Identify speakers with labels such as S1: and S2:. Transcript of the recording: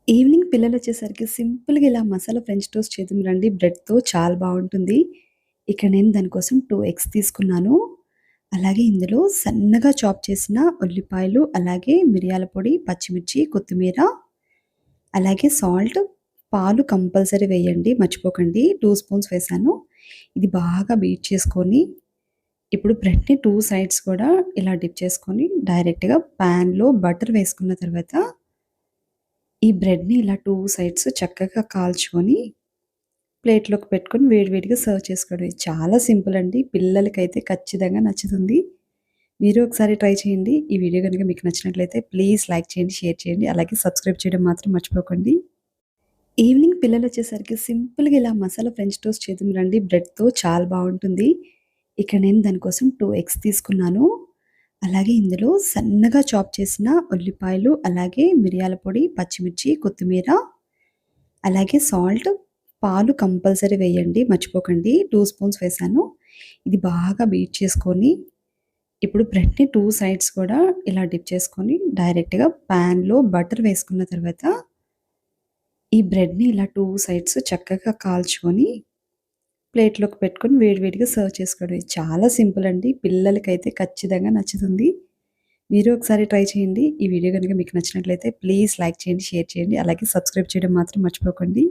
S1: Evening పిల్లలొచ్చేసరికి సింపుల్‌గా ఇలా masala French toast చేద్దాం రండి బ్రెడ్‌తో చాలా బావుంటుంది. ఇక్కడ నేను దానికోసం 2 ఎగ్స్ తీసుకున్నాను. అలాగే ఇందులో సన్నగా చాప్ చేసిన ఉల్లిపాయలు, అలాగే మిరియాల పొడి, పచ్చిమిర్చి, కొత్తిమీర, అలాగే సాల్ట్, పాలు కంపల్సరీ వేయండి మర్చిపోకండి. 2 స్పూన్స్ వేశాను. ఇది బాగా బీట్ చేసుకొని, ఇప్పుడు బ్రెడ్‌ని 2 సైడ్స్ కూడా ఇలా డిప్ చేసుకొని డైరెక్ట్‌గా పాన్‌లో బటర్ వేసుకున్న తర్వాత ఈ బ్రెడ్‌ని ఇలా 2 సైడ్స్ చక్కగా కాల్చుకొని, ప్లేట్‌లోకి పెట్టుకొని వేడివేడిగా సర్వ్ చేసుకోవడమే. చాలా సింపుల్ అండి. పిల్లలకైతే ఖచ్చితంగా నచ్చుతుంది. మీరు ఒకసారి ట్రై చేయండి. ఈ వీడియో గనుక మీకు నచ్చినట్లయితే ప్లీజ్ లైక్ చేయండి, షేర్ చేయండి. అలాగే సబ్స్క్రైబ్ చేయడం మాత్రం మర్చిపోకండి. ఈవినింగ్ పిల్లలొచ్చేసరికి సింపుల్‌గా ఇలా మసాలా ఫ్రెంచ్ టోస్ట్ చేద్దాం రండి బ్రెడ్‌తో చాలా బావుంటుంది. ఇక్కడ నేను దానికోసం 2 ఎగ్స్ తీసుకున్నాను. అలాగే ఇందులో సన్నగా చాప్ చేసిన ఉల్లిపాయలు, అలాగే మిరియాల పొడి, పచ్చిమిర్చి, కొత్తిమీర, అలాగే సాల్ట్, పాలు కంపల్సరీ వేయండి మర్చిపోకండి. 2 స్పూన్స్ వేశాను. ఇది బాగా బీట్ చేసుకొని, ఇప్పుడు బ్రెడ్‌ని 2 సైడ్స్ కూడా ఇలా డిప్ చేసుకొని డైరెక్ట్‌గా పాన్‌లో బటర్ వేసుకున్న తర్వాత ఈ బ్రెడ్‌ని ఇలా 2 సైడ్స్ చక్కగా కాల్చుకొని, ప్లేట్‌లోకి పెట్టుకొని వేడివేడిగా సర్వ్ చేసుకోవడమే. చాలా సింపుల్ అండి. పిల్లలకైతే ఖచ్చితంగా నచ్చుతుంది. మీరు ఒకసారి ట్రై చేయండి. ఈ వీడియో గనుక మీకు నచ్చినట్లయితే ప్లీజ్ లైక్ చేయండి, షేర్ చేయండి. అలాగే సబ్స్క్రైబ్ చేయడం మాత్రం మర్చిపోకండి.